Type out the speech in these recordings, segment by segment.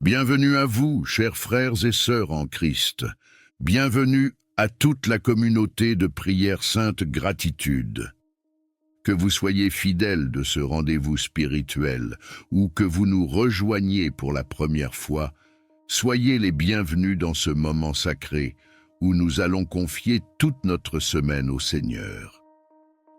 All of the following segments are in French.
Bienvenue à vous, chers frères et sœurs en Christ. Bienvenue à toute la communauté de prière sainte gratitude. Que vous soyez fidèles de ce rendez-vous spirituel ou que vous nous rejoigniez pour la première fois, soyez les bienvenus dans ce moment sacré où nous allons confier toute notre semaine au Seigneur.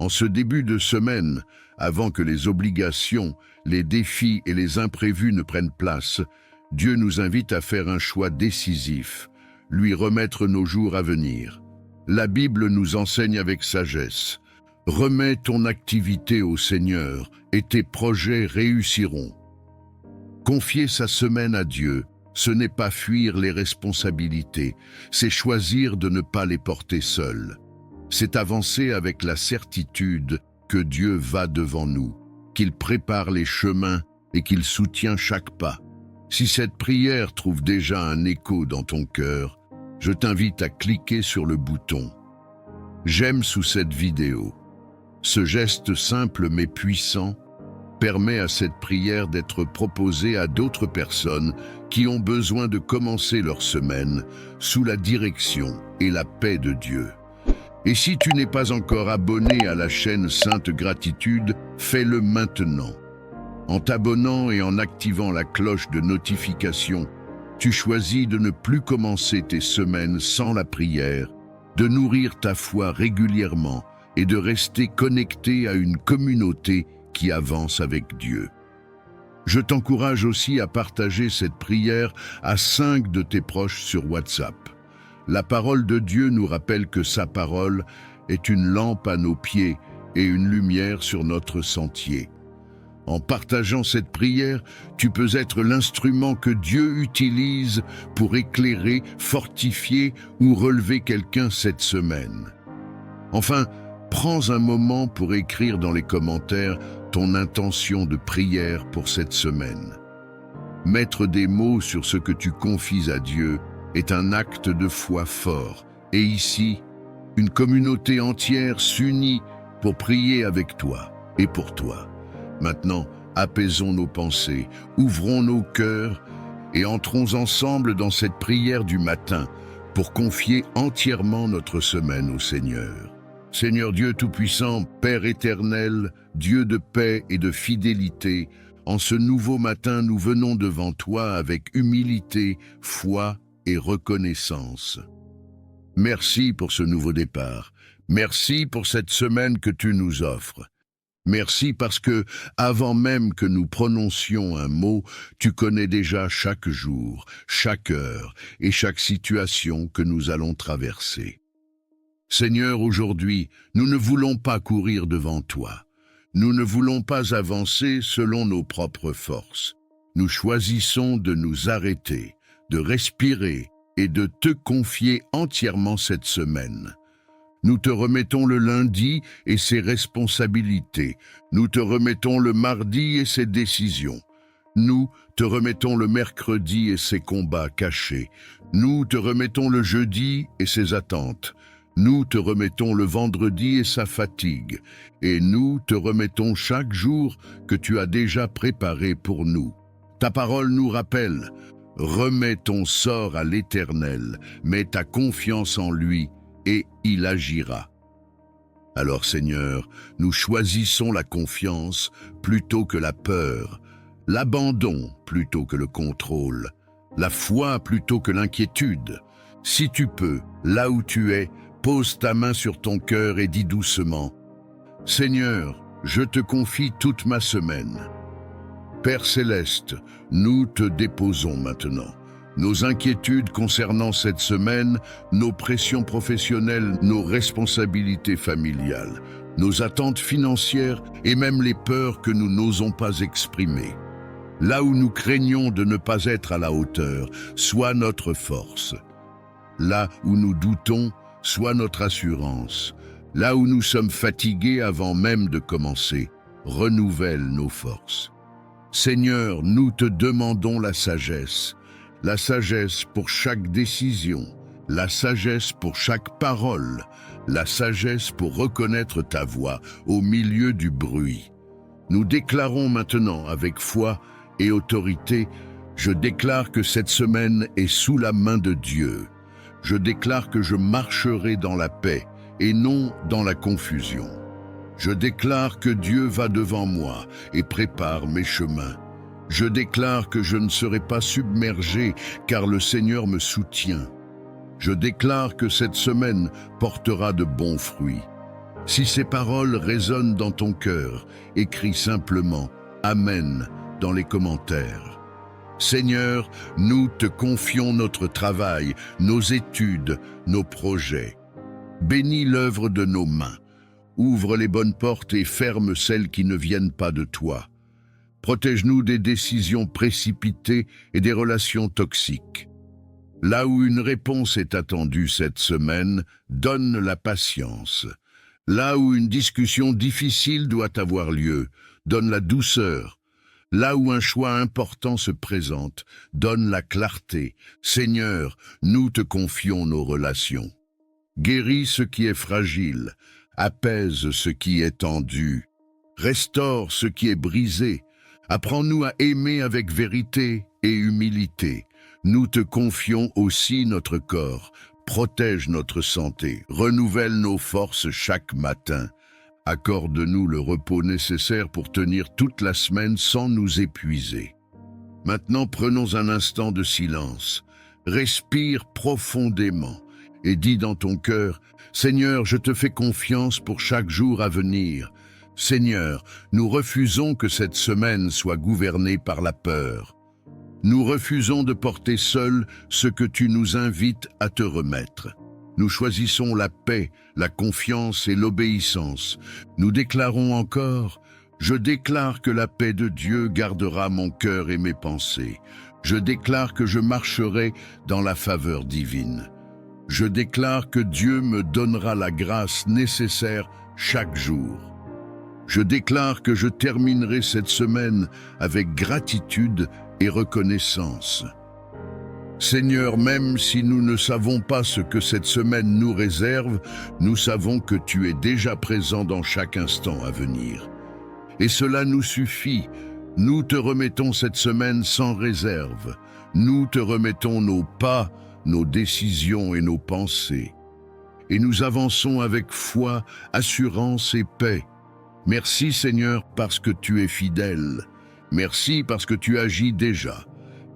En ce début de semaine, avant que les obligations, les défis et les imprévus ne prennent place, Dieu nous invite à faire un choix décisif, lui remettre nos jours à venir. La Bible nous enseigne avec sagesse. Remets ton activité au Seigneur et tes projets réussiront. Confier sa semaine à Dieu, ce n'est pas fuir les responsabilités, c'est choisir de ne pas les porter seuls. C'est avancer avec la certitude que Dieu va devant nous, qu'il prépare les chemins et qu'il soutient chaque pas. Si cette prière trouve déjà un écho dans ton cœur, je t'invite à cliquer sur le bouton « J'aime » sous cette vidéo. Ce geste simple mais puissant permet à cette prière d'être proposée à d'autres personnes qui ont besoin de commencer leur semaine sous la direction et la paix de Dieu. Et si tu n'es pas encore abonné à la chaîne Sainte Gratitude, fais-le maintenant. En t'abonnant et en activant la cloche de notification, tu choisis de ne plus commencer tes semaines sans la prière, de nourrir ta foi régulièrement et de rester connecté à une communauté qui avance avec Dieu. Je t'encourage aussi à partager cette prière à 5 de tes proches sur WhatsApp. La parole de Dieu nous rappelle que sa parole est une lampe à nos pieds et une lumière sur notre sentier. En partageant cette prière, tu peux être l'instrument que Dieu utilise pour éclairer, fortifier ou relever quelqu'un cette semaine. Enfin, prends un moment pour écrire dans les commentaires ton intention de prière pour cette semaine. Mettre des mots sur ce que tu confies à Dieu est un acte de foi fort. Et ici, une communauté entière s'unit pour prier avec toi et pour toi. Maintenant, apaisons nos pensées, ouvrons nos cœurs et entrons ensemble dans cette prière du matin pour confier entièrement notre semaine au Seigneur. Seigneur Dieu Tout-Puissant, Père éternel, Dieu de paix et de fidélité, en ce nouveau matin, nous venons devant toi avec humilité, foi et reconnaissance. Merci pour ce nouveau départ. Merci pour cette semaine que tu nous offres. Merci parce que, avant même que nous prononcions un mot, tu connais déjà chaque jour, chaque heure et chaque situation que nous allons traverser. Seigneur, aujourd'hui, nous ne voulons pas courir devant toi. Nous ne voulons pas avancer selon nos propres forces. Nous choisissons de nous arrêter, de respirer et de te confier entièrement cette semaine. Nous te remettons le lundi et ses responsabilités. Nous te remettons le mardi et ses décisions. Nous te remettons le mercredi et ses combats cachés. Nous te remettons le jeudi et ses attentes. Nous te remettons le vendredi et sa fatigue. Et nous te remettons chaque jour que tu as déjà préparé pour nous. Ta parole nous rappelle, remets ton sort à l'Éternel, mets ta confiance en lui, et il agira. Alors Seigneur, nous choisissons la confiance plutôt que la peur, l'abandon plutôt que le contrôle, la foi plutôt que l'inquiétude. Si tu peux, là où tu es, pose ta main sur ton cœur et dis doucement, « Seigneur, je te confie toute ma semaine. » Père céleste, nous te déposons maintenant. Nos inquiétudes concernant cette semaine, nos pressions professionnelles, nos responsabilités familiales, nos attentes financières et même les peurs que nous n'osons pas exprimer. Là où nous craignons de ne pas être à la hauteur, sois notre force. Là où nous doutons, sois notre assurance. Là où nous sommes fatigués avant même de commencer, renouvelle nos forces. Seigneur, nous te demandons la sagesse pour chaque décision, la sagesse pour chaque parole, la sagesse pour reconnaître ta voix au milieu du bruit. Nous déclarons maintenant avec foi et autorité, Je déclare que cette semaine est sous la main de Dieu. Je déclare que je marcherai dans la paix et non dans la confusion. Je déclare que Dieu va devant moi et prépare mes chemins. Je déclare que je ne serai pas submergé car le Seigneur me soutient. Je déclare que cette semaine portera de bons fruits. Si ces paroles résonnent dans ton cœur, écris simplement « Amen » dans les commentaires. Seigneur, nous te confions notre travail, nos études, nos projets. Bénis l'œuvre de nos mains. Ouvre les bonnes portes et ferme celles qui ne viennent pas de toi. Protège-nous des décisions précipitées et des relations toxiques. Là où une réponse est attendue cette semaine, donne la patience. Là où une discussion difficile doit avoir lieu, donne la douceur. Là où un choix important se présente, donne la clarté. Seigneur, nous te confions nos relations. Guéris ce qui est fragile, apaise ce qui est tendu, restaure ce qui est brisé. Apprends-nous à aimer avec vérité et humilité. Nous te confions aussi notre corps. Protège notre santé, renouvelle nos forces chaque matin. Accorde-nous le repos nécessaire pour tenir toute la semaine sans nous épuiser. Maintenant, prenons un instant de silence. Respire profondément et dis dans ton cœur, « Seigneur, je te fais confiance pour chaque jour à venir. Seigneur, nous refusons que cette semaine soit gouvernée par la peur. Nous refusons de porter seul ce que tu nous invites à te remettre. Nous choisissons la paix, la confiance et l'obéissance. Nous déclarons encore, je déclare que la paix de Dieu gardera mon cœur et mes pensées. Je déclare que je marcherai dans la faveur divine. Je déclare que Dieu me donnera la grâce nécessaire chaque jour. Je déclare que je terminerai cette semaine avec gratitude et reconnaissance. Seigneur, même si nous ne savons pas ce que cette semaine nous réserve, nous savons que tu es déjà présent dans chaque instant à venir. Et cela nous suffit. Nous te remettons cette semaine sans réserve. Nous te remettons nos pas, nos décisions et nos pensées. Et nous avançons avec foi, assurance et paix. Merci Seigneur parce que tu es fidèle. Merci parce que tu agis déjà.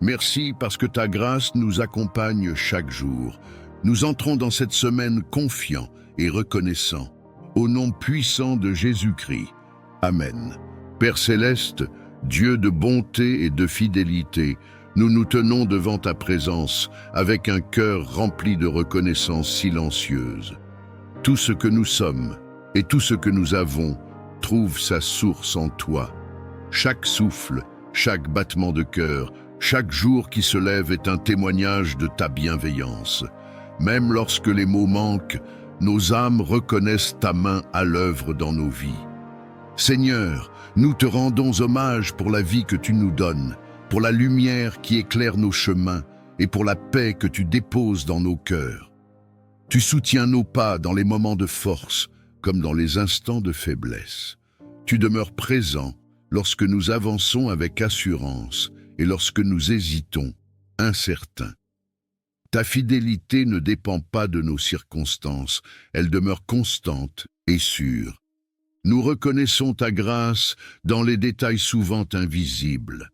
Merci parce que ta grâce nous accompagne chaque jour. Nous entrons dans cette semaine confiants et reconnaissants. Au nom puissant de Jésus-Christ. Amen. Père céleste, Dieu de bonté et de fidélité, nous nous tenons devant ta présence avec un cœur rempli de reconnaissance silencieuse. Tout ce que nous sommes et tout ce que nous avons trouve sa source en toi. Chaque souffle, chaque battement de cœur, chaque jour qui se lève est un témoignage de ta bienveillance. Même lorsque les mots manquent, nos âmes reconnaissent ta main à l'œuvre dans nos vies. Seigneur, nous te rendons hommage pour la vie que tu nous donnes, pour la lumière qui éclaire nos chemins et pour la paix que tu déposes dans nos cœurs. Tu soutiens nos pas dans les moments de force comme dans les instants de faiblesse. Tu demeures présent lorsque nous avançons avec assurance et lorsque nous hésitons, incertains. Ta fidélité ne dépend pas de nos circonstances, elle demeure constante et sûre. Nous reconnaissons ta grâce dans les détails souvent invisibles,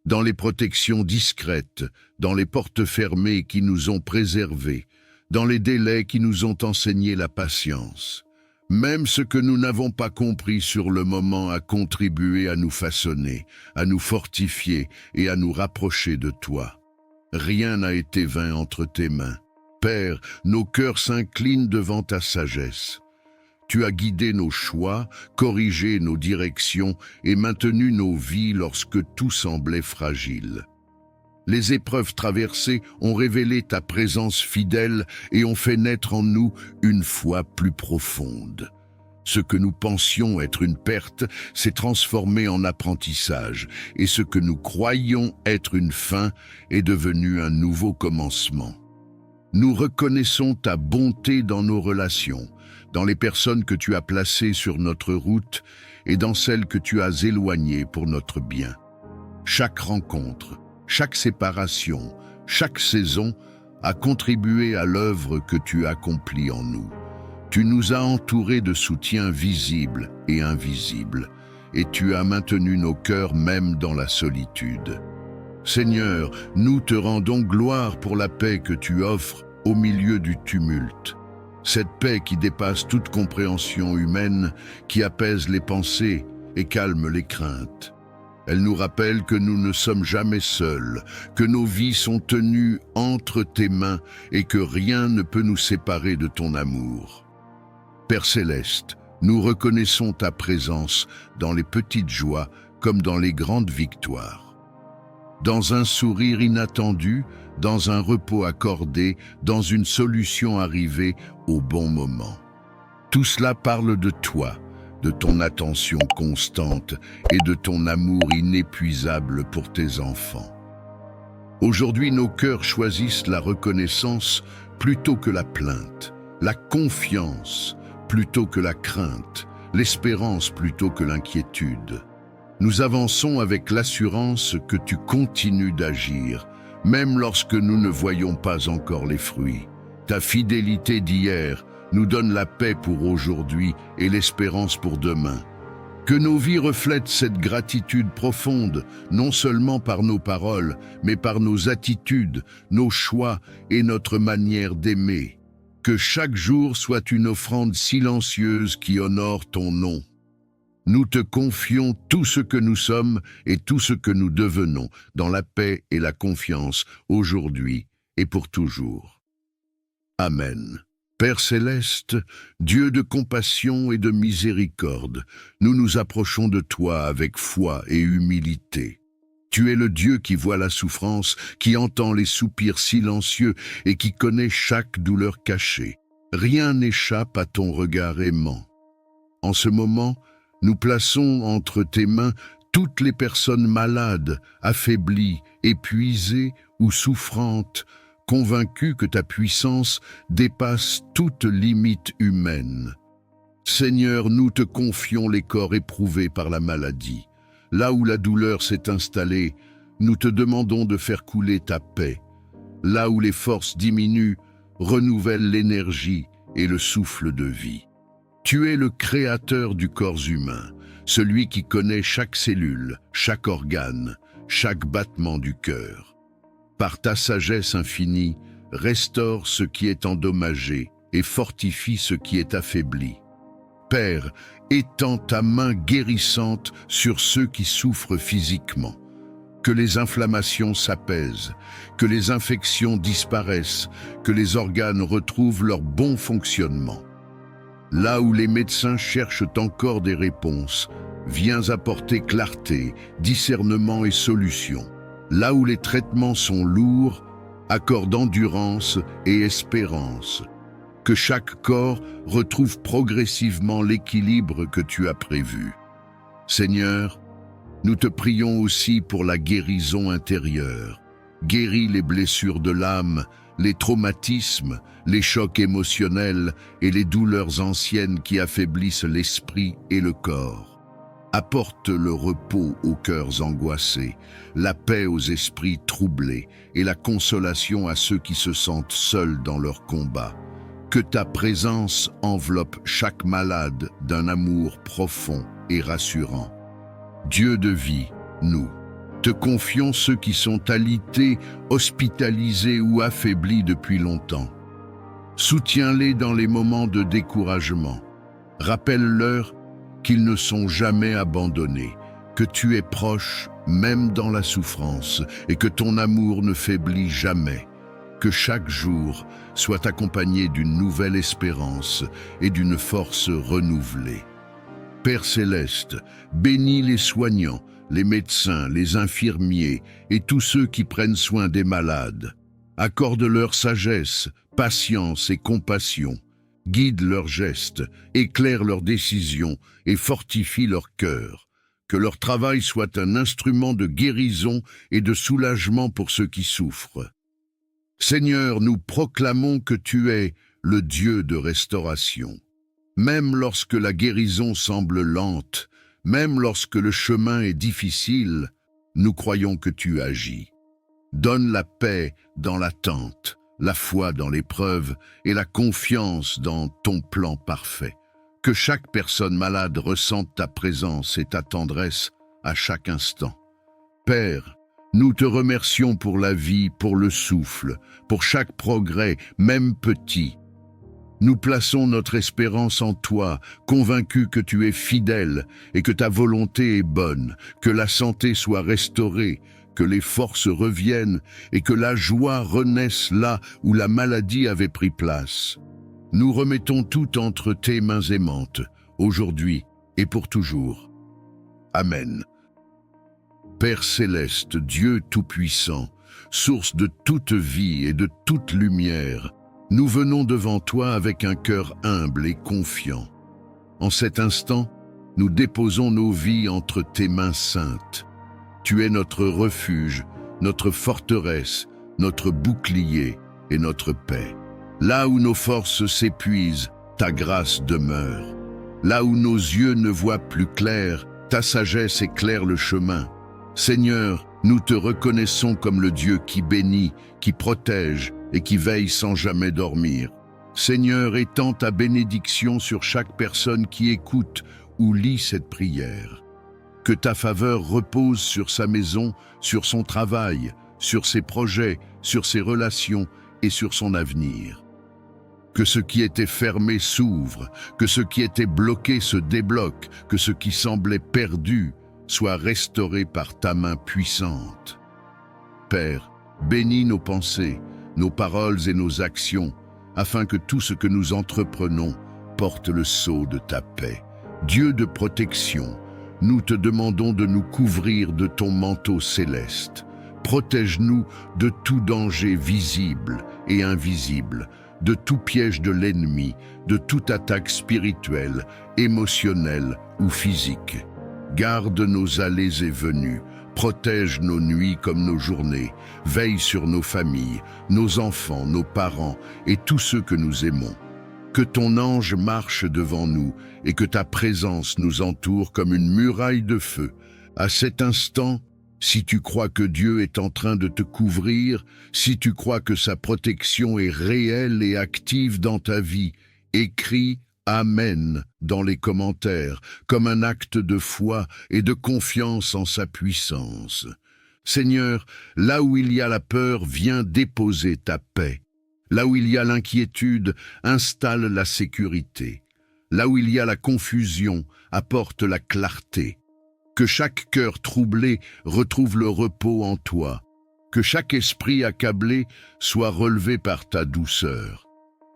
dans les protections discrètes, dans les portes fermées qui nous ont préservés, dans les délais qui nous ont enseigné la patience. Même ce que nous n'avons pas compris sur le moment a contribué à nous façonner, à nous fortifier et à nous rapprocher de toi. Rien n'a été vain entre tes mains. Père, nos cœurs s'inclinent devant ta sagesse. Tu as guidé nos choix, corrigé nos directions et maintenu nos vies lorsque tout semblait fragile. Les épreuves traversées ont révélé ta présence fidèle et ont fait naître en nous une foi plus profonde. Ce que nous pensions être une perte s'est transformé en apprentissage, et ce que nous croyions être une fin est devenu un nouveau commencement. Nous reconnaissons ta bonté dans nos relations, dans les personnes que tu as placées sur notre route et dans celles que tu as éloignées pour notre bien. Chaque rencontre, chaque séparation, chaque saison a contribué à l'œuvre que tu accomplis en nous. Tu nous as entourés de soutien visible et invisible, et tu as maintenu nos cœurs même dans la solitude. Seigneur, nous te rendons gloire pour la paix que tu offres au milieu du tumulte. Cette paix qui dépasse toute compréhension humaine, qui apaise les pensées et calme les craintes. Elle nous rappelle que nous ne sommes jamais seuls, que nos vies sont tenues entre tes mains et que rien ne peut nous séparer de ton amour. Père céleste, nous reconnaissons ta présence dans les petites joies comme dans les grandes victoires. Dans un sourire inattendu, dans un repos accordé, dans une solution arrivée au bon moment. Tout cela parle de toi, de ton attention constante et de ton amour inépuisable pour tes enfants. Aujourd'hui, nos cœurs choisissent la reconnaissance plutôt que la plainte, la confiance plutôt que la crainte, l'espérance plutôt que l'inquiétude. Nous avançons avec l'assurance que tu continues d'agir, même lorsque nous ne voyons pas encore les fruits. Ta fidélité d'hier nous donne la paix pour aujourd'hui et l'espérance pour demain. Que nos vies reflètent cette gratitude profonde, non seulement par nos paroles, mais par nos attitudes, nos choix et notre manière d'aimer. Que chaque jour soit une offrande silencieuse qui honore ton nom. Nous te confions tout ce que nous sommes et tout ce que nous devenons dans la paix et la confiance aujourd'hui et pour toujours. Amen. Père céleste, Dieu de compassion et de miséricorde, nous nous approchons de toi avec foi et humilité. Tu es le Dieu qui voit la souffrance, qui entend les soupirs silencieux et qui connaît chaque douleur cachée. Rien n'échappe à ton regard aimant. En ce moment, nous plaçons entre tes mains toutes les personnes malades, affaiblies, épuisées ou souffrantes, convaincues que ta puissance dépasse toute limite humaine. Seigneur, nous te confions les corps éprouvés par la maladie. Là où la douleur s'est installée, nous te demandons de faire couler ta paix. Là où les forces diminuent, renouvelle l'énergie et le souffle de vie. Tu es le créateur du corps humain, celui qui connaît chaque cellule, chaque organe, chaque battement du cœur. Par ta sagesse infinie, restaure ce qui est endommagé et fortifie ce qui est affaibli. Père, étends ta main guérissante sur ceux qui souffrent physiquement. Que les inflammations s'apaisent, que les infections disparaissent, que les organes retrouvent leur bon fonctionnement. Là où les médecins cherchent encore des réponses, viens apporter clarté, discernement et solution. Là où les traitements sont lourds, accorde endurance et espérance. Que chaque corps retrouve progressivement l'équilibre que tu as prévu. Seigneur, nous te prions aussi pour la guérison intérieure. Guéris les blessures de l'âme, les traumatismes, les chocs émotionnels et les douleurs anciennes qui affaiblissent l'esprit et le corps. Apporte le repos aux cœurs angoissés, la paix aux esprits troublés et la consolation à ceux qui se sentent seuls dans leur combat. Que ta présence enveloppe chaque malade d'un amour profond et rassurant. Dieu de vie, nous te confions ceux qui sont alités, hospitalisés ou affaiblis depuis longtemps. Soutiens-les dans les moments de découragement. Rappelle-leur qu'ils ne sont jamais abandonnés, que tu es proche même dans la souffrance et que ton amour ne faiblit jamais. Que chaque jour soit accompagné d'une nouvelle espérance et d'une force renouvelée. Père céleste, bénis les soignants, les médecins, les infirmiers et tous ceux qui prennent soin des malades. Accorde-leur sagesse, patience et compassion. Guide leurs gestes, éclaire leurs décisions et fortifie leur cœur. Que leur travail soit un instrument de guérison et de soulagement pour ceux qui souffrent. Seigneur, nous proclamons que tu es le Dieu de restauration. Même lorsque la guérison semble lente, même lorsque le chemin est difficile, nous croyons que tu agis. Donne la paix dans l'attente, la foi dans l'épreuve et la confiance dans ton plan parfait. Que chaque personne malade ressente ta présence et ta tendresse à chaque instant. Père, nous te remercions pour la vie, pour le souffle, pour chaque progrès, même petit. Nous plaçons notre espérance en toi, convaincus que tu es fidèle et que ta volonté est bonne, que la santé soit restaurée, que les forces reviennent et que la joie renaisse là où la maladie avait pris place. Nous remettons tout entre tes mains aimantes, aujourd'hui et pour toujours. Amen. Père céleste, Dieu tout-puissant, source de toute vie et de toute lumière, nous venons devant toi avec un cœur humble et confiant. En cet instant, nous déposons nos vies entre tes mains saintes. Tu es notre refuge, notre forteresse, notre bouclier et notre paix. Là où nos forces s'épuisent, ta grâce demeure. Là où nos yeux ne voient plus clair, ta sagesse éclaire le chemin. Seigneur, nous te reconnaissons comme le Dieu qui bénit, qui protège et qui veille sans jamais dormir. Seigneur, étends ta bénédiction sur chaque personne qui écoute ou lit cette prière. Que ta faveur repose sur sa maison, sur son travail, sur ses projets, sur ses relations et sur son avenir. Que ce qui était fermé s'ouvre, que ce qui était bloqué se débloque, que ce qui semblait perdu soit restauré par ta main puissante. Père, bénis nos pensées, nos paroles et nos actions, afin que tout ce que nous entreprenons porte le sceau de ta paix. Dieu de protection, nous te demandons de nous couvrir de ton manteau céleste. Protège-nous de tout danger visible et invisible, de tout piège de l'ennemi, de toute attaque spirituelle, émotionnelle ou physique. Garde nos allées et venues, protège nos nuits comme nos journées, veille sur nos familles, nos enfants, nos parents et tous ceux que nous aimons. Que ton ange marche devant nous et que ta présence nous entoure comme une muraille de feu. À cet instant, si tu crois que Dieu est en train de te couvrir, si tu crois que sa protection est réelle et active dans ta vie, écris Amen dans les commentaires, comme un acte de foi et de confiance en sa puissance. Seigneur, là où il y a la peur, viens déposer ta paix. Là où il y a l'inquiétude, installe la sécurité. Là où il y a la confusion, apporte la clarté. Que chaque cœur troublé retrouve le repos en toi. Que chaque esprit accablé soit relevé par ta douceur.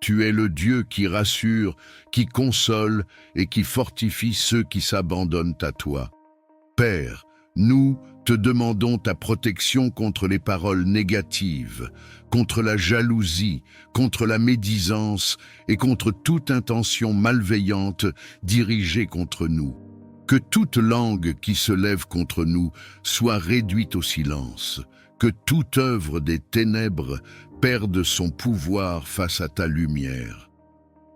Tu es le Dieu qui rassure, qui console et qui fortifie ceux qui s'abandonnent à toi. Père, nous te demandons ta protection contre les paroles négatives, contre la jalousie, contre la médisance et contre toute intention malveillante dirigée contre nous. Que toute langue qui se lève contre nous soit réduite au silence. Que toute œuvre des ténèbres perde son pouvoir face à ta lumière.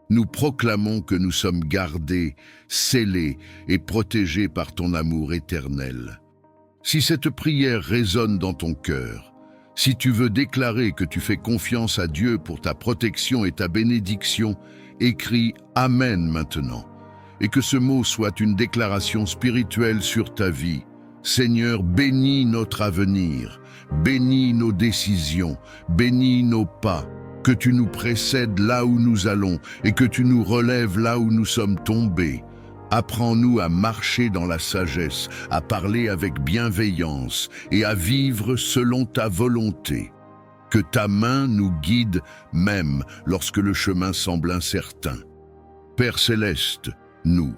Nous proclamons que nous sommes gardés, scellés et protégés par ton amour éternel. Si cette prière résonne dans ton cœur, si tu veux déclarer que tu fais confiance à Dieu pour ta protection et ta bénédiction, écris Amen maintenant, et que ce mot soit une déclaration spirituelle sur ta vie. Seigneur, bénis notre avenir, bénis nos décisions, bénis nos pas, que tu nous précèdes là où nous allons et que tu nous relèves là où nous sommes tombés. Apprends-nous à marcher dans la sagesse, à parler avec bienveillance et à vivre selon ta volonté. Que ta main nous guide même lorsque le chemin semble incertain. Père céleste, nous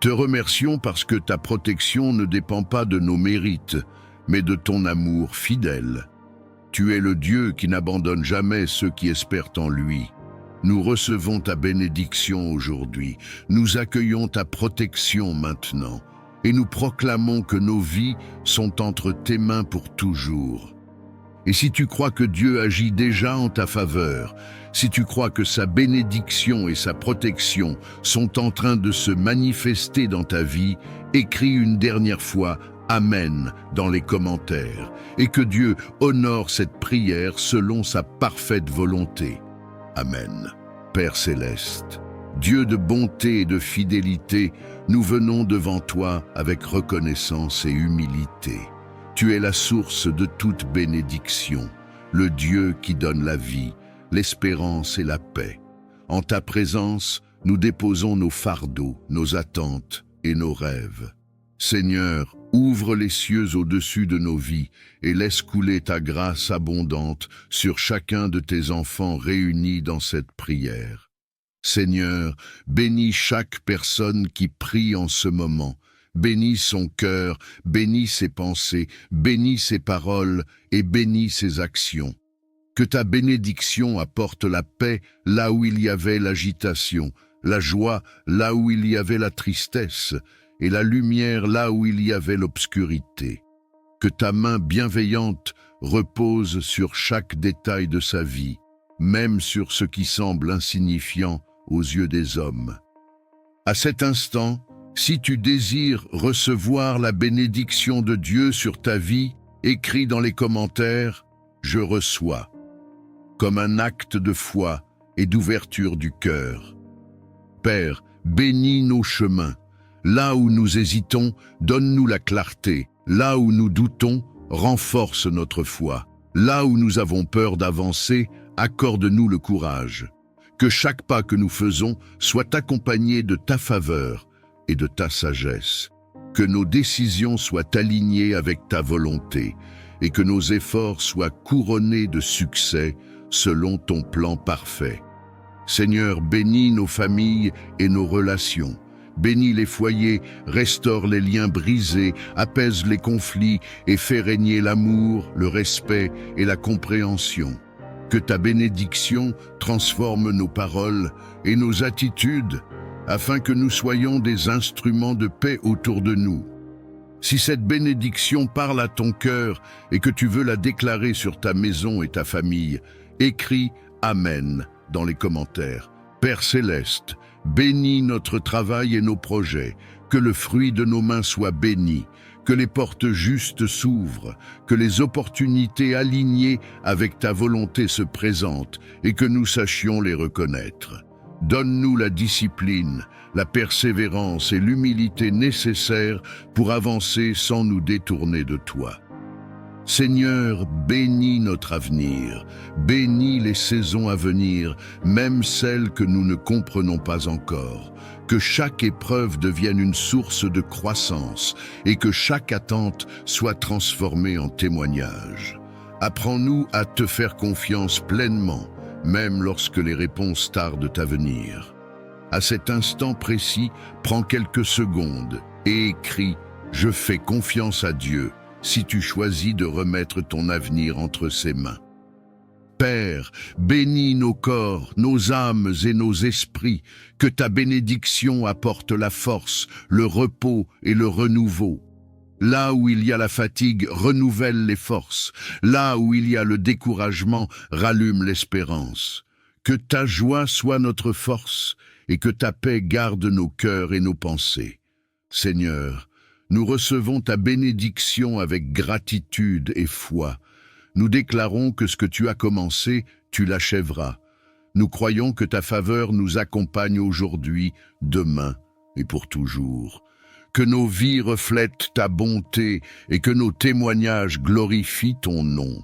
te remercions parce que ta protection ne dépend pas de nos mérites, mais de ton amour fidèle. Tu es le Dieu qui n'abandonne jamais ceux qui espèrent en lui. Nous recevons ta bénédiction aujourd'hui, nous accueillons ta protection maintenant, et nous proclamons que nos vies sont entre tes mains pour toujours. Et si tu crois que Dieu agit déjà en ta faveur, si tu crois que sa bénédiction et sa protection sont en train de se manifester dans ta vie, écris une dernière fois Amen dans les commentaires et que Dieu honore cette prière selon sa parfaite volonté. Amen. Père céleste, Dieu de bonté et de fidélité, nous venons devant toi avec reconnaissance et humilité. Tu es la source de toute bénédiction, le Dieu qui donne la vie, l'espérance et la paix. En ta présence, nous déposons nos fardeaux, nos attentes et nos rêves. Seigneur, ouvre les cieux au-dessus de nos vies et laisse couler ta grâce abondante sur chacun de tes enfants réunis dans cette prière. Seigneur, bénis chaque personne qui prie en ce moment. Bénis son cœur, bénis ses pensées, bénis ses paroles et bénis ses actions. Que ta bénédiction apporte la paix là où il y avait l'agitation, la joie là où il y avait la tristesse, et la lumière là où il y avait l'obscurité. Que ta main bienveillante repose sur chaque détail de sa vie, même sur ce qui semble insignifiant aux yeux des hommes. À cet instant, si tu désires recevoir la bénédiction de Dieu sur ta vie, écris dans les commentaires « Je reçois » comme un acte de foi et d'ouverture du cœur. Père, bénis nos chemins. Là où nous hésitons, donne-nous la clarté. Là où nous doutons, renforce notre foi. Là où nous avons peur d'avancer, accorde-nous le courage. Que chaque pas que nous faisons soit accompagné de ta faveur et de ta sagesse. Que nos décisions soient alignées avec ta volonté et que nos efforts soient couronnés de succès selon ton plan parfait. Seigneur, bénis nos familles et nos relations. Bénis les foyers, restaure les liens brisés, apaise les conflits et fais régner l'amour, le respect et la compréhension. Que ta bénédiction transforme nos paroles et nos attitudes afin que nous soyons des instruments de paix autour de nous. Si cette bénédiction parle à ton cœur et que tu veux la déclarer sur ta maison et ta famille, écris « Amen » dans les commentaires. Père céleste, bénis notre travail et nos projets, que le fruit de nos mains soit béni, que les portes justes s'ouvrent, que les opportunités alignées avec ta volonté se présentent et que nous sachions les reconnaître. Donne-nous la discipline, la persévérance et l'humilité nécessaires pour avancer sans nous détourner de toi. Seigneur, bénis notre avenir, bénis les saisons à venir, même celles que nous ne comprenons pas encore. Que chaque épreuve devienne une source de croissance et que chaque attente soit transformée en témoignage. Apprends-nous à te faire confiance pleinement, même lorsque les réponses tardent à venir. À cet instant précis, prends quelques secondes et écris « Je fais confiance à Dieu » si tu choisis de remettre ton avenir entre ses mains. Père, bénis nos corps, nos âmes et nos esprits, que ta bénédiction apporte la force, le repos et le renouveau. Là où il y a la fatigue, renouvelle les forces. Là où il y a le découragement, rallume l'espérance. Que ta joie soit notre force et que ta paix garde nos cœurs et nos pensées. Seigneur, nous recevons ta bénédiction avec gratitude et foi. Nous déclarons que ce que tu as commencé, tu l'achèveras. Nous croyons que ta faveur nous accompagne aujourd'hui, demain et pour toujours. Que nos vies reflètent ta bonté et que nos témoignages glorifient ton nom.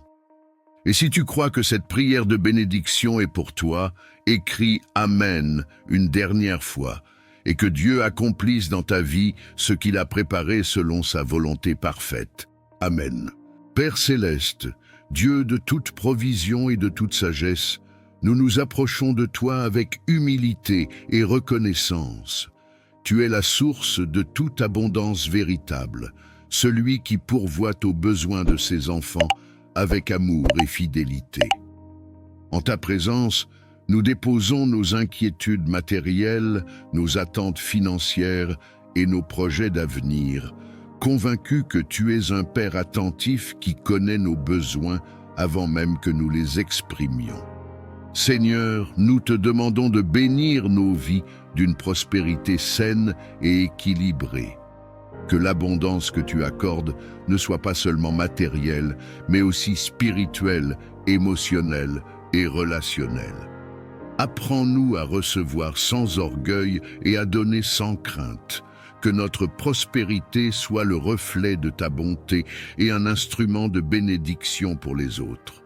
Et si tu crois que cette prière de bénédiction est pour toi, écris « Amen » une dernière fois. Et que Dieu accomplisse dans ta vie ce qu'il a préparé selon sa volonté parfaite. Amen. Père céleste, Dieu de toute provision et de toute sagesse, nous nous approchons de toi avec humilité et reconnaissance. Tu es la source de toute abondance véritable, celui qui pourvoit aux besoins de ses enfants avec amour et fidélité. En ta présence, nous déposons nos inquiétudes matérielles, nos attentes financières et nos projets d'avenir, convaincus que tu es un Père attentif qui connaît nos besoins avant même que nous les exprimions. Seigneur, nous te demandons de bénir nos vies d'une prospérité saine et équilibrée. Que l'abondance que tu accordes ne soit pas seulement matérielle, mais aussi spirituelle, émotionnelle et relationnelle. Apprends-nous à recevoir sans orgueil et à donner sans crainte. Que notre prospérité soit le reflet de ta bonté et un instrument de bénédiction pour les autres.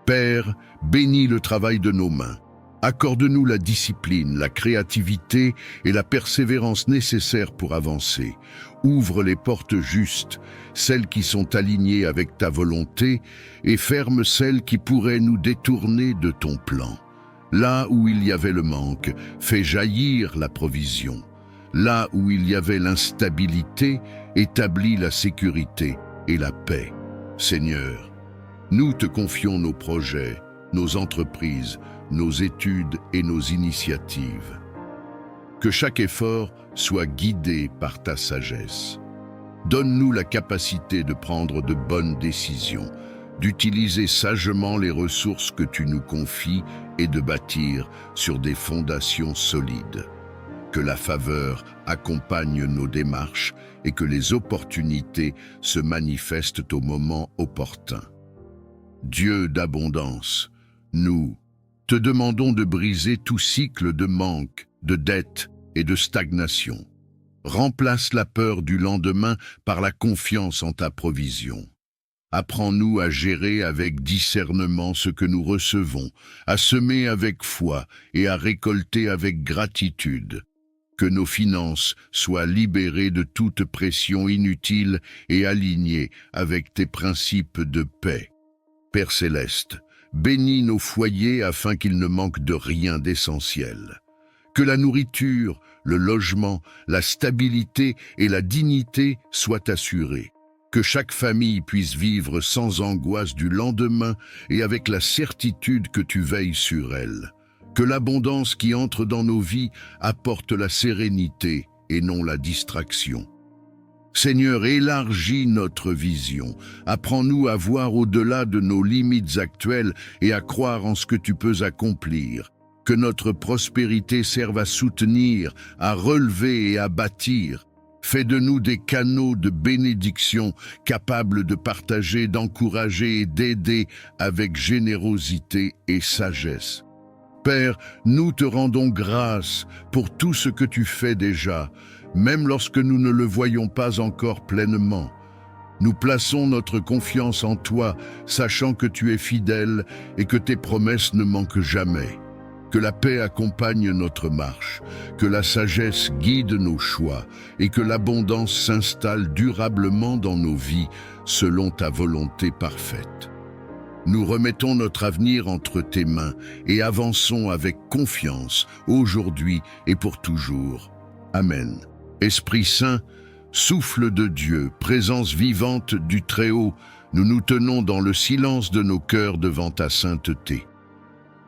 Père, bénis le travail de nos mains. Accorde-nous la discipline, la créativité et la persévérance nécessaires pour avancer. Ouvre les portes justes, celles qui sont alignées avec ta volonté, et ferme celles qui pourraient nous détourner de ton plan. Là où il y avait le manque, fais jaillir la provision. Là où il y avait l'instabilité, établis la sécurité et la paix. Seigneur, nous te confions nos projets, nos entreprises, nos études et nos initiatives. Que chaque effort soit guidé par ta sagesse. Donne-nous la capacité de prendre de bonnes décisions, d'utiliser sagement les ressources que tu nous confies et de bâtir sur des fondations solides. Que la faveur accompagne nos démarches et que les opportunités se manifestent au moment opportun. Dieu d'abondance, nous te demandons de briser tout cycle de manque, de dette et de stagnation. Remplace la peur du lendemain par la confiance en ta provision. Apprends-nous à gérer avec discernement ce que nous recevons, à semer avec foi et à récolter avec gratitude. Que nos finances soient libérées de toute pression inutile et alignées avec tes principes de paix. Père céleste, bénis nos foyers afin qu'ils ne manquent de rien d'essentiel. Que la nourriture, le logement, la stabilité et la dignité soient assurés. Que chaque famille puisse vivre sans angoisse du lendemain et avec la certitude que tu veilles sur elle. Que l'abondance qui entre dans nos vies apporte la sérénité et non la distraction. Seigneur, élargis notre vision. Apprends-nous à voir au-delà de nos limites actuelles et à croire en ce que tu peux accomplir. Que notre prospérité serve à soutenir, à relever et à bâtir. Fais de nous des canaux de bénédiction capables de partager, d'encourager et d'aider avec générosité et sagesse. Père, nous te rendons grâce pour tout ce que tu fais déjà, même lorsque nous ne le voyons pas encore pleinement. Nous plaçons notre confiance en toi, sachant que tu es fidèle et que tes promesses ne manquent jamais. Que la paix accompagne notre marche, que la sagesse guide nos choix et que l'abondance s'installe durablement dans nos vies selon ta volonté parfaite. Nous remettons notre avenir entre tes mains et avançons avec confiance aujourd'hui et pour toujours. Amen. Esprit Saint, souffle de Dieu, présence vivante du Très-Haut, nous nous tenons dans le silence de nos cœurs devant ta sainteté.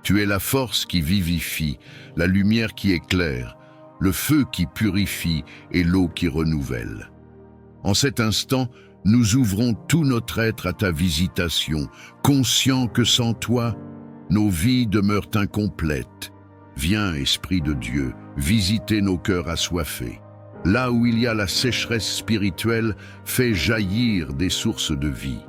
Tu es la force qui vivifie, la lumière qui éclaire, le feu qui purifie et l'eau qui renouvelle. En cet instant, nous ouvrons tout notre être à ta visitation, conscients que sans toi, nos vies demeurent incomplètes. Viens, Esprit de Dieu, visiter nos cœurs assoiffés. Là où il y a la sécheresse spirituelle, fais jaillir des sources de vie.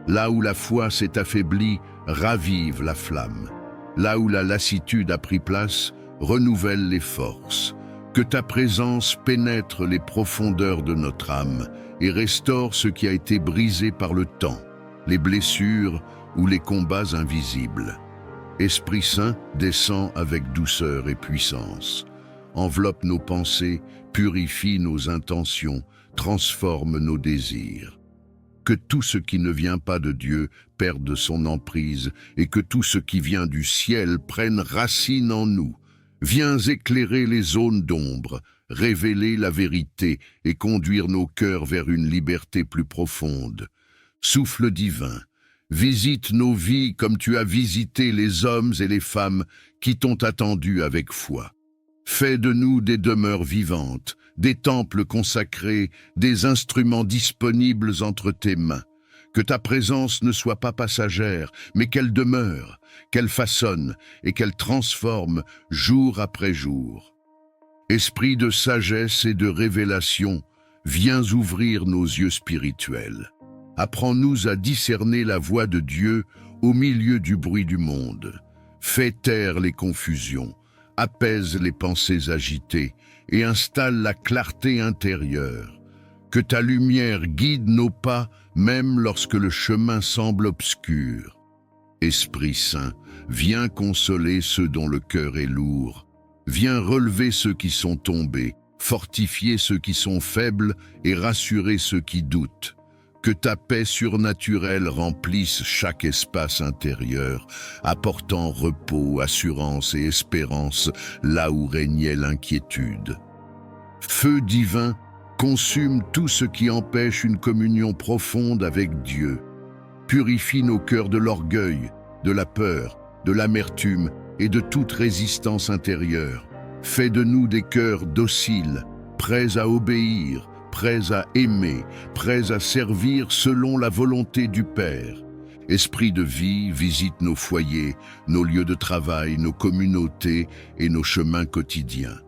Là où la foi s'est affaiblie, ravive la flamme. Là où la lassitude a pris place, renouvelle les forces. Que ta présence pénètre les profondeurs de notre âme et restaure ce qui a été brisé par le temps, les blessures ou les combats invisibles. Esprit Saint, descend avec douceur et puissance. Enveloppe nos pensées, purifie nos intentions, transforme nos désirs. Que tout ce qui ne vient pas de Dieu perde son emprise et que tout ce qui vient du ciel prenne racine en nous. Viens éclairer les zones d'ombre, révéler la vérité et conduire nos cœurs vers une liberté plus profonde. Souffle divin, visite nos vies comme tu as visité les hommes et les femmes qui t'ont attendu avec foi. Fais de nous des demeures vivantes, des temples consacrés, des instruments disponibles entre tes mains. Que ta présence ne soit pas passagère, mais qu'elle demeure, qu'elle façonne et qu'elle transforme jour après jour. Esprit de sagesse et de révélation, viens ouvrir nos yeux spirituels. Apprends-nous à discerner la voix de Dieu au milieu du bruit du monde. Fais taire les confusions, apaise les pensées agitées et installe la clarté intérieure. Que ta lumière guide nos pas, même lorsque le chemin semble obscur. Esprit Saint, viens consoler ceux dont le cœur est lourd. Viens relever ceux qui sont tombés, fortifier ceux qui sont faibles et rassurer ceux qui doutent. Que ta paix surnaturelle remplisse chaque espace intérieur, apportant repos, assurance et espérance là où régnait l'inquiétude. Feu divin, consume tout ce qui empêche une communion profonde avec Dieu. Purifie nos cœurs de l'orgueil, de la peur, de l'amertume et de toute résistance intérieure. Fais de nous des cœurs dociles, prêts à obéir, prêts à aimer, prêts à servir selon la volonté du Père. Esprit de vie, visite nos foyers, nos lieux de travail, nos communautés et nos chemins quotidiens.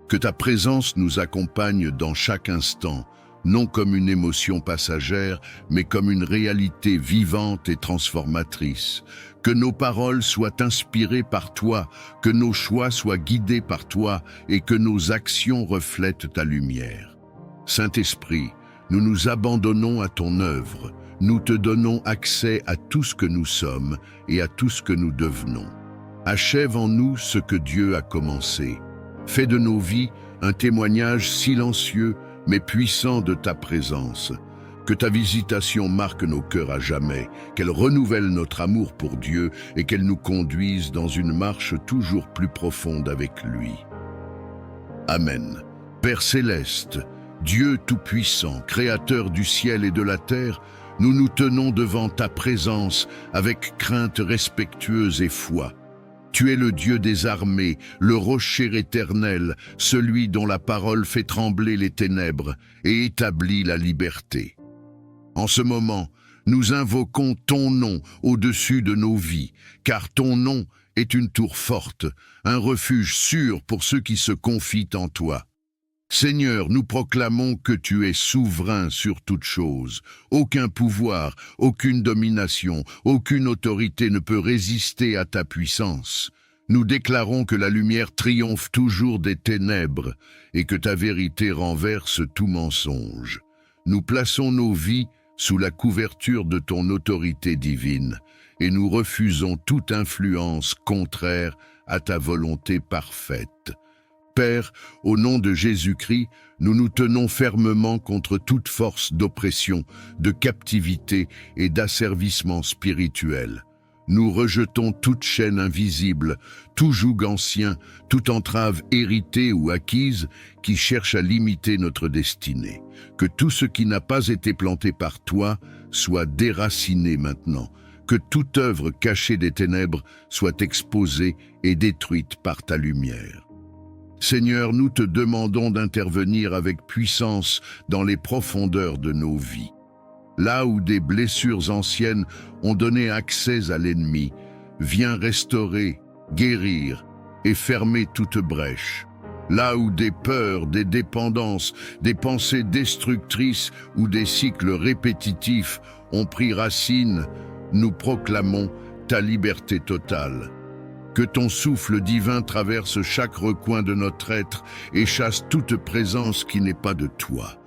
Que ta présence nous accompagne dans chaque instant, non comme une émotion passagère, mais comme une réalité vivante et transformatrice. Que nos paroles soient inspirées par toi, que nos choix soient guidés par toi et que nos actions reflètent ta lumière. Saint-Esprit, nous nous abandonnons à ton œuvre, nous te donnons accès à tout ce que nous sommes et à tout ce que nous devenons. Achève en nous ce que Dieu a commencé. Fais de nos vies un témoignage silencieux mais puissant de ta présence. Que ta visitation marque nos cœurs à jamais, qu'elle renouvelle notre amour pour Dieu et qu'elle nous conduise dans une marche toujours plus profonde avec lui. Amen. Père céleste, Dieu tout-puissant, créateur du ciel et de la terre, nous nous tenons devant ta présence avec crainte respectueuse et foi. Tu es le Dieu des armées, le rocher éternel, celui dont la parole fait trembler les ténèbres et établit la liberté. En ce moment, nous invoquons ton nom au-dessus de nos vies, car ton nom est une tour forte, un refuge sûr pour ceux qui se confient en toi. Seigneur, nous proclamons que tu es souverain sur toute chose. Aucun pouvoir, aucune domination, aucune autorité ne peut résister à ta puissance. Nous déclarons que la lumière triomphe toujours des ténèbres et que ta vérité renverse tout mensonge. Nous plaçons nos vies sous la couverture de ton autorité divine et nous refusons toute influence contraire à ta volonté parfaite. Père, au nom de Jésus-Christ, nous nous tenons fermement contre toute force d'oppression, de captivité et d'asservissement spirituel. Nous rejetons toute chaîne invisible, tout joug ancien, toute entrave héritée ou acquise qui cherche à limiter notre destinée. Que tout ce qui n'a pas été planté par toi soit déraciné maintenant. Que toute œuvre cachée des ténèbres soit exposée et détruite par ta lumière. Seigneur, nous te demandons d'intervenir avec puissance dans les profondeurs de nos vies. Là où des blessures anciennes ont donné accès à l'ennemi, viens restaurer, guérir et fermer toute brèche. Là où des peurs, des dépendances, des pensées destructrices ou des cycles répétitifs ont pris racine, nous proclamons ta liberté totale. Que ton souffle divin traverse chaque recoin de notre être et chasse toute présence qui n'est pas de toi.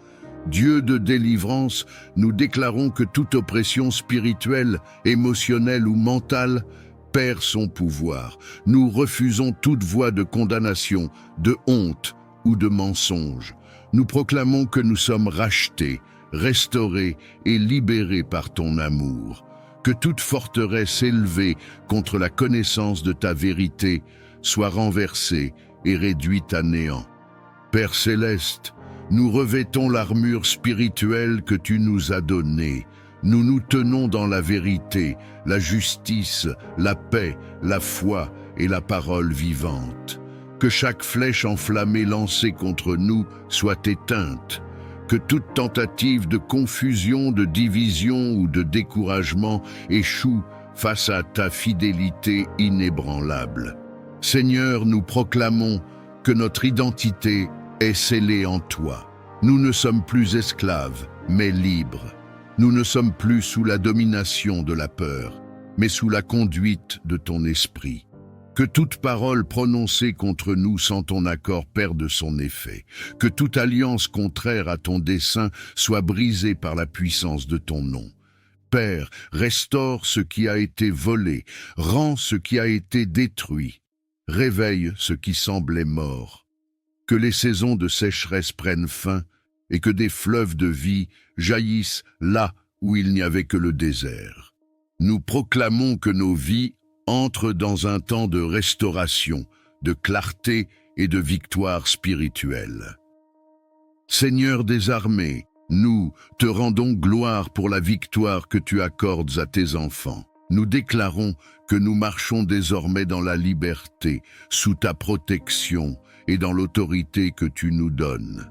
Dieu de délivrance, nous déclarons que toute oppression spirituelle, émotionnelle ou mentale perd son pouvoir. Nous refusons toute voie de condamnation, de honte ou de mensonge. Nous proclamons que nous sommes rachetés, restaurés et libérés par ton amour. Que toute forteresse élevée contre la connaissance de ta vérité soit renversée et réduite à néant. Père céleste, nous revêtons l'armure spirituelle que tu nous as donnée. Nous nous tenons dans la vérité, la justice, la paix, la foi et la parole vivante. Que chaque flèche enflammée lancée contre nous soit éteinte. Que toute tentative de confusion, de division ou de découragement échoue face à ta fidélité inébranlable. Seigneur, nous proclamons que notre identité est scellée en toi. Nous ne sommes plus esclaves, mais libres. Nous ne sommes plus sous la domination de la peur, mais sous la conduite de ton esprit. Que toute parole prononcée contre nous sans ton accord perde son effet. Que toute alliance contraire à ton dessein soit brisée par la puissance de ton nom. Père, restaure ce qui a été volé, rends ce qui a été détruit, réveille ce qui semblait mort. Que les saisons de sécheresse prennent fin et que des fleuves de vie jaillissent là où il n'y avait que le désert. Nous proclamons que nos vies entrent dans un temps de restauration, de clarté et de victoire spirituelle. Seigneur des armées, nous te rendons gloire pour la victoire que tu accordes à tes enfants. Nous déclarons que nous marchons désormais dans la liberté, sous ta protection et dans l'autorité que tu nous donnes.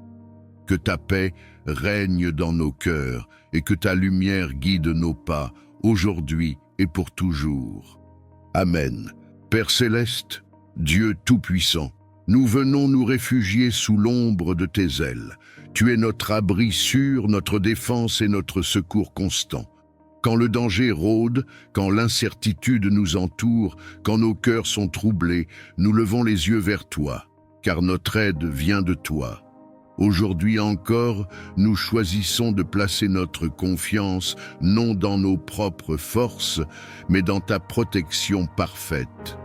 Que ta paix règne dans nos cœurs et que ta lumière guide nos pas, aujourd'hui et pour toujours. Amen. Père céleste, Dieu tout-puissant, nous venons nous réfugier sous l'ombre de tes ailes. Tu es notre abri sûr, notre défense et notre secours constant. Quand le danger rôde, quand l'incertitude nous entoure, quand nos cœurs sont troublés, nous levons les yeux vers toi, car notre aide vient de toi. Aujourd'hui encore, nous choisissons de placer notre confiance non dans nos propres forces, mais dans ta protection parfaite.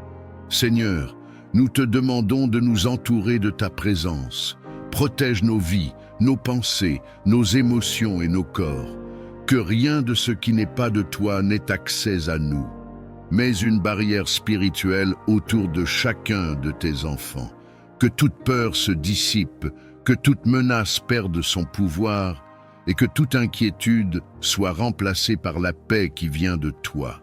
Seigneur, nous te demandons de nous entourer de ta présence. Protège nos vies, nos pensées, nos émotions et nos corps. Que rien de ce qui n'est pas de toi n'ait accès à nous. Mets une barrière spirituelle autour de chacun de tes enfants. Que toute peur se dissipe, que toute menace perde son pouvoir et que toute inquiétude soit remplacée par la paix qui vient de toi.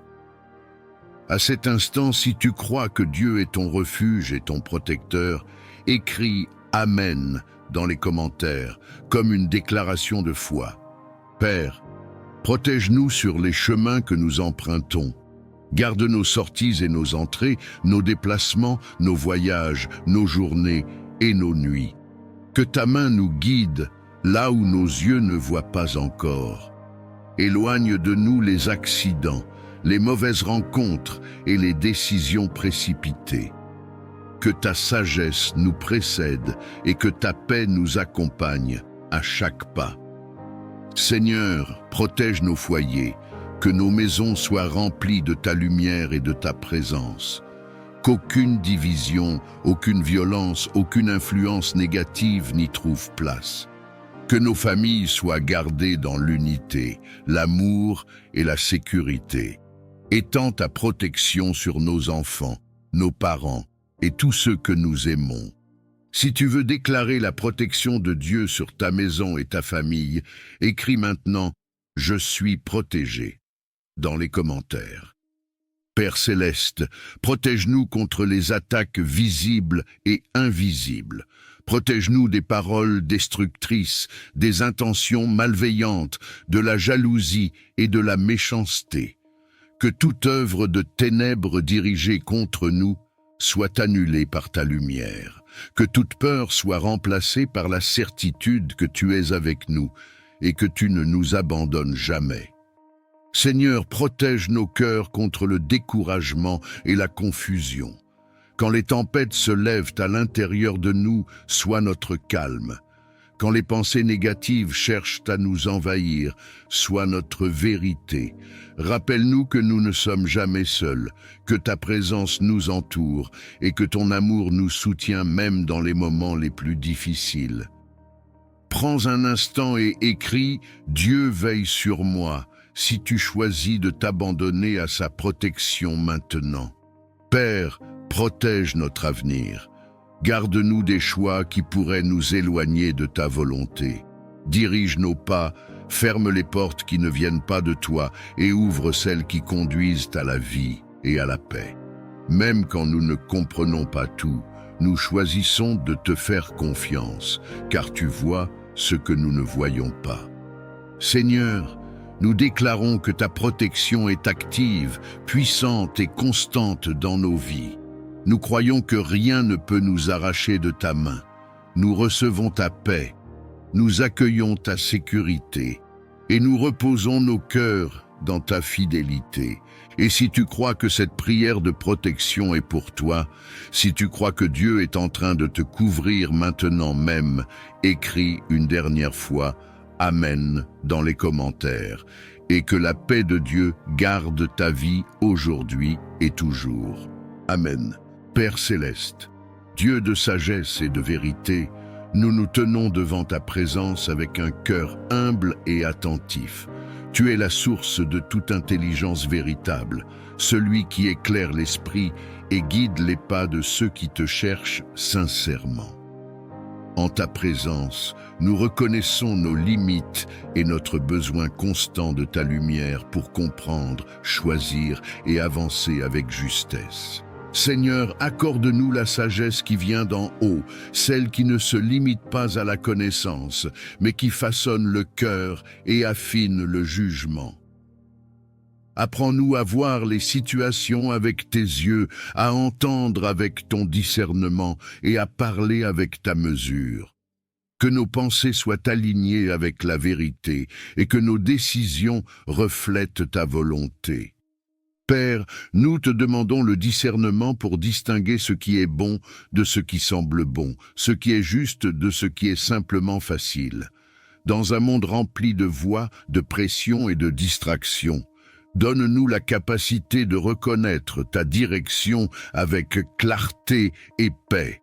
À cet instant, si tu crois que Dieu est ton refuge et ton protecteur, écris « Amen » dans les commentaires, comme une déclaration de foi. Père, protège-nous sur les chemins que nous empruntons. Garde nos sorties et nos entrées, nos déplacements, nos voyages, nos journées et nos nuits. Que ta main nous guide là où nos yeux ne voient pas encore. Éloigne de nous les accidents, les mauvaises rencontres et les décisions précipitées. Que ta sagesse nous précède et que ta paix nous accompagne à chaque pas. Seigneur, protège nos foyers, que nos maisons soient remplies de ta lumière et de ta présence. Qu'aucune division, aucune violence, aucune influence négative n'y trouve place. Que nos familles soient gardées dans l'unité, l'amour et la sécurité. Étends ta protection sur nos enfants, nos parents et tous ceux que nous aimons. Si tu veux déclarer la protection de Dieu sur ta maison et ta famille, écris maintenant « Je suis protégé » dans les commentaires. Père céleste, protège-nous contre les attaques visibles et invisibles. Protège-nous des paroles destructrices, des intentions malveillantes, de la jalousie et de la méchanceté. Que toute œuvre de ténèbres dirigée contre nous soit annulée par ta lumière. Que toute peur soit remplacée par la certitude que tu es avec nous et que tu ne nous abandonnes jamais. Seigneur, protège nos cœurs contre le découragement et la confusion. Quand les tempêtes se lèvent à l'intérieur de nous, sois notre calme. Quand les pensées négatives cherchent à nous envahir, sois notre vérité. Rappelle-nous que nous ne sommes jamais seuls, que ta présence nous entoure et que ton amour nous soutient même dans les moments les plus difficiles. Prends un instant et écris « Dieu veille sur moi » si tu choisis de t'abandonner à sa protection maintenant. Père, protège notre avenir. Garde-nous des choix qui pourraient nous éloigner de ta volonté. Dirige nos pas, ferme les portes qui ne viennent pas de toi et ouvre celles qui conduisent à la vie et à la paix. Même quand nous ne comprenons pas tout, nous choisissons de te faire confiance, car tu vois ce que nous ne voyons pas. Seigneur, nous déclarons que ta protection est active, puissante et constante dans nos vies. Nous croyons que rien ne peut nous arracher de ta main. Nous recevons ta paix, nous accueillons ta sécurité et nous reposons nos cœurs dans ta fidélité. Et si tu crois que cette prière de protection est pour toi, si tu crois que Dieu est en train de te couvrir maintenant même, écris une dernière fois « Amen » dans les commentaires, et que la paix de Dieu garde ta vie aujourd'hui et toujours. Amen. Père céleste, Dieu de sagesse et de vérité, nous nous tenons devant ta présence avec un cœur humble et attentif. Tu es la source de toute intelligence véritable, celui qui éclaire l'esprit et guide les pas de ceux qui te cherchent sincèrement. En ta présence, nous reconnaissons nos limites et notre besoin constant de ta lumière pour comprendre, choisir et avancer avec justesse. Seigneur, accorde-nous la sagesse qui vient d'en haut, celle qui ne se limite pas à la connaissance, mais qui façonne le cœur et affine le jugement. Apprends-nous à voir les situations avec tes yeux, à entendre avec ton discernement et à parler avec ta mesure. Que nos pensées soient alignées avec la vérité et que nos décisions reflètent ta volonté. Père, nous te demandons le discernement pour distinguer ce qui est bon de ce qui semble bon, ce qui est juste de ce qui est simplement facile. Dans un monde rempli de voix, de pression et de distractions, donne-nous la capacité de reconnaître ta direction avec clarté et paix.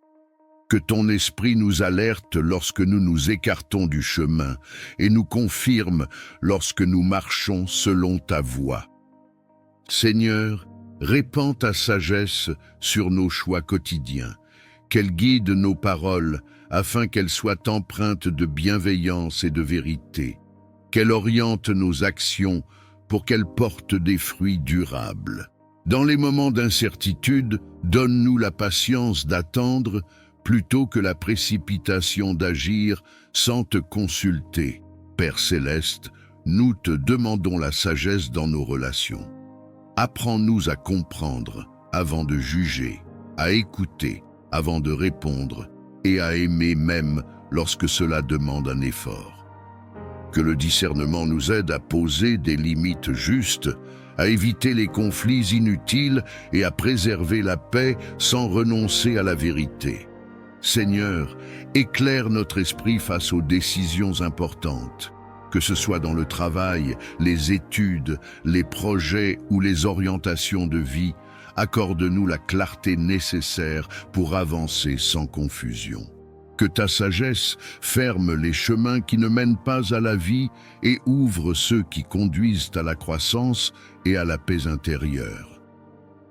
Que ton esprit nous alerte lorsque nous nous écartons du chemin et nous confirme lorsque nous marchons selon ta voie. Seigneur, répands ta sagesse sur nos choix quotidiens, qu'elle guide nos paroles afin qu'elles soient empreintes de bienveillance et de vérité, qu'elle oriente nos actions pour qu'elles portent des fruits durables. Dans les moments d'incertitude, donne-nous la patience d'attendre plutôt que la précipitation d'agir sans te consulter. Père céleste, nous te demandons la sagesse dans nos relations. Apprends-nous à comprendre avant de juger, à écouter avant de répondre et à aimer même lorsque cela demande un effort. Que le discernement nous aide à poser des limites justes, à éviter les conflits inutiles et à préserver la paix sans renoncer à la vérité. Seigneur, éclaire notre esprit face aux décisions importantes. Que ce soit dans le travail, les études, les projets ou les orientations de vie, accorde-nous la clarté nécessaire pour avancer sans confusion. Que ta sagesse ferme les chemins qui ne mènent pas à la vie et ouvre ceux qui conduisent à la croissance et à la paix intérieure.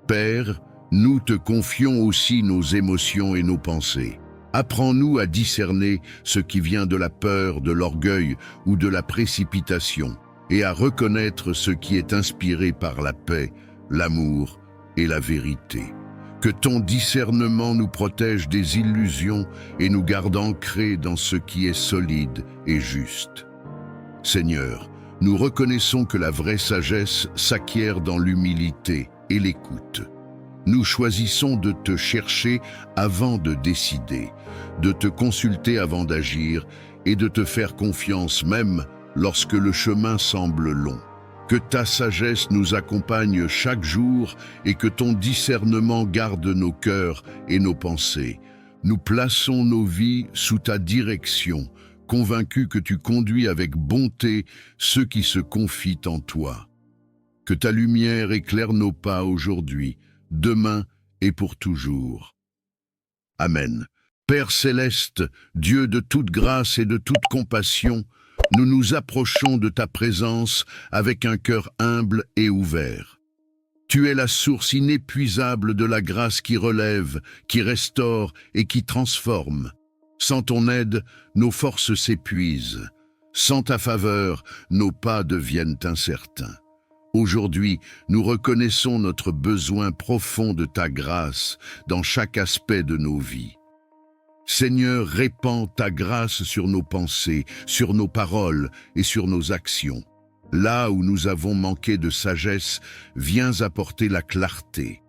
Père, nous te confions aussi nos émotions et nos pensées. Apprends-nous à discerner ce qui vient de la peur, de l'orgueil ou de la précipitation, et à reconnaître ce qui est inspiré par la paix, l'amour et la vérité. Que ton discernement nous protège des illusions et nous garde ancrés dans ce qui est solide et juste. Seigneur, nous reconnaissons que la vraie sagesse s'acquiert dans l'humilité et l'écoute. Nous choisissons de te chercher avant de décider, de te consulter avant d'agir et de te faire confiance même lorsque le chemin semble long. Que ta sagesse nous accompagne chaque jour et que ton discernement garde nos cœurs et nos pensées. Nous plaçons nos vies sous ta direction, convaincus que tu conduis avec bonté ceux qui se confient en toi. Que ta lumière éclaire nos pas aujourd'hui, demain et pour toujours. Amen. Père céleste, Dieu de toute grâce et de toute compassion, nous nous approchons de ta présence avec un cœur humble et ouvert. Tu es la source inépuisable de la grâce qui relève, qui restaure et qui transforme. Sans ton aide, nos forces s'épuisent. Sans ta faveur, nos pas deviennent incertains. Aujourd'hui, nous reconnaissons notre besoin profond de ta grâce dans chaque aspect de nos vies. Seigneur, répands ta grâce sur nos pensées, sur nos paroles et sur nos actions. Là où nous avons manqué de sagesse, viens apporter la clarté.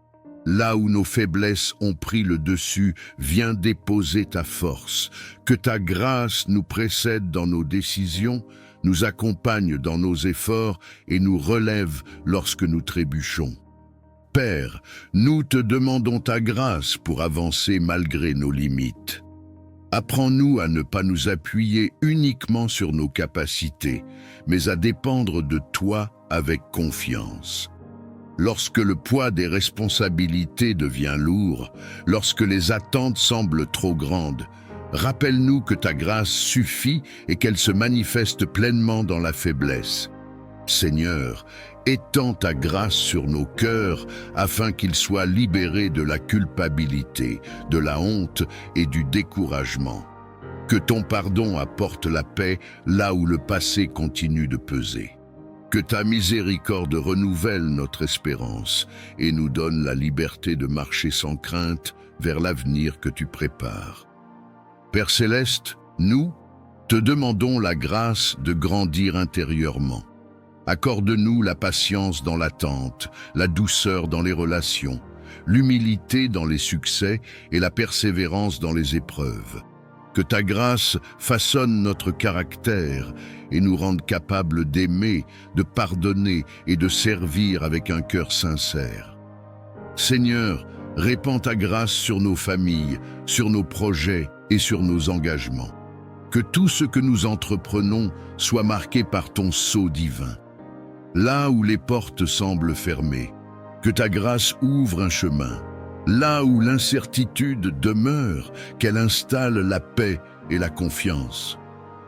Là où nos faiblesses ont pris le dessus, viens déposer ta force. Que ta grâce nous précède dans nos décisions, nous accompagne dans nos efforts et nous relève lorsque nous trébuchons. Père, nous te demandons ta grâce pour avancer malgré nos limites. Apprends-nous à ne pas nous appuyer uniquement sur nos capacités, mais à dépendre de toi avec confiance. Lorsque le poids des responsabilités devient lourd, lorsque les attentes semblent trop grandes, rappelle-nous que ta grâce suffit et qu'elle se manifeste pleinement dans la faiblesse. Seigneur, étends ta grâce sur nos cœurs afin qu'ils soient libérés de la culpabilité, de la honte et du découragement. Que ton pardon apporte la paix là où le passé continue de peser. Que ta miséricorde renouvelle notre espérance et nous donne la liberté de marcher sans crainte vers l'avenir que tu prépares. Père céleste, nous te demandons la grâce de grandir intérieurement. Accorde-nous la patience dans l'attente, la douceur dans les relations, l'humilité dans les succès et la persévérance dans les épreuves. Que ta grâce façonne notre caractère et nous rende capables d'aimer, de pardonner et de servir avec un cœur sincère. Seigneur, répands ta grâce sur nos familles, sur nos projets et sur nos engagements. Que tout ce que nous entreprenons soit marqué par ton sceau divin. Là où les portes semblent fermées, que ta grâce ouvre un chemin. Là où l'incertitude demeure, qu'elle installe la paix et la confiance.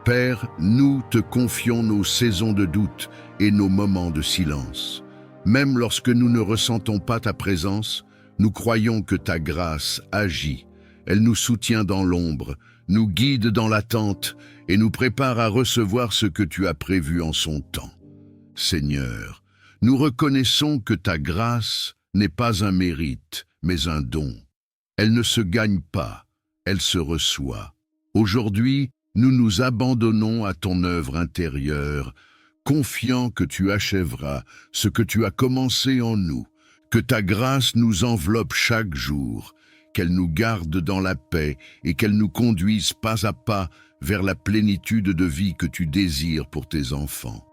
Père, nous te confions nos saisons de doute et nos moments de silence. Même lorsque nous ne ressentons pas ta présence, nous croyons que ta grâce agit. Elle nous soutient dans l'ombre, nous guide dans l'attente et nous prépare à recevoir ce que tu as prévu en son temps. Seigneur, nous reconnaissons que ta grâce n'est pas un mérite, mais un don. Elle ne se gagne pas, elle se reçoit. Aujourd'hui, nous nous abandonnons à ton œuvre intérieure, confiants que tu achèveras ce que tu as commencé en nous, que ta grâce nous enveloppe chaque jour, qu'elle nous garde dans la paix et qu'elle nous conduise pas à pas vers la plénitude de vie que tu désires pour tes enfants.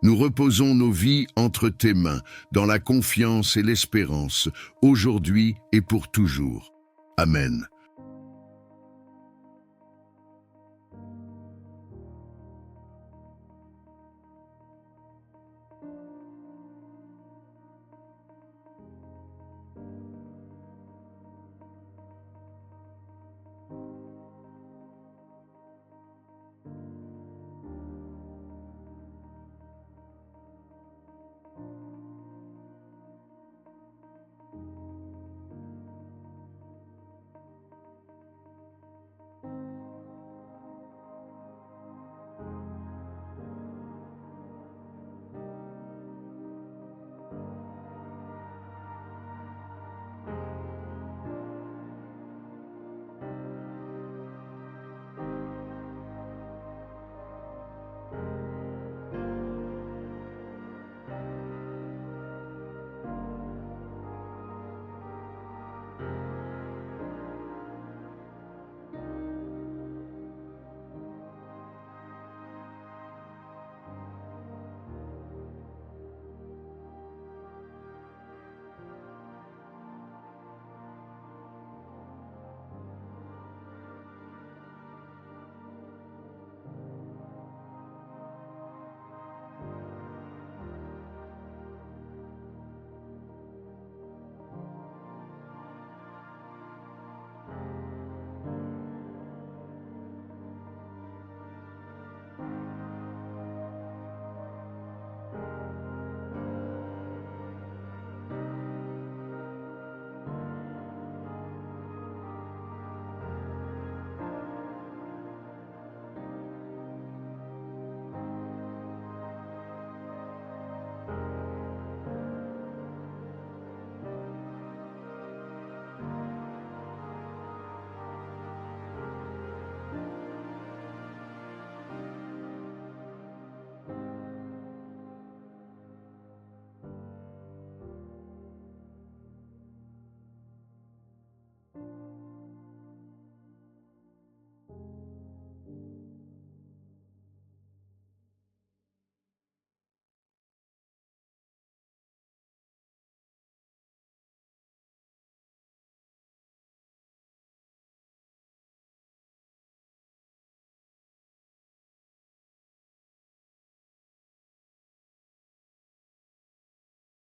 Nous reposons nos vies entre tes mains, dans la confiance et l'espérance, aujourd'hui et pour toujours. Amen.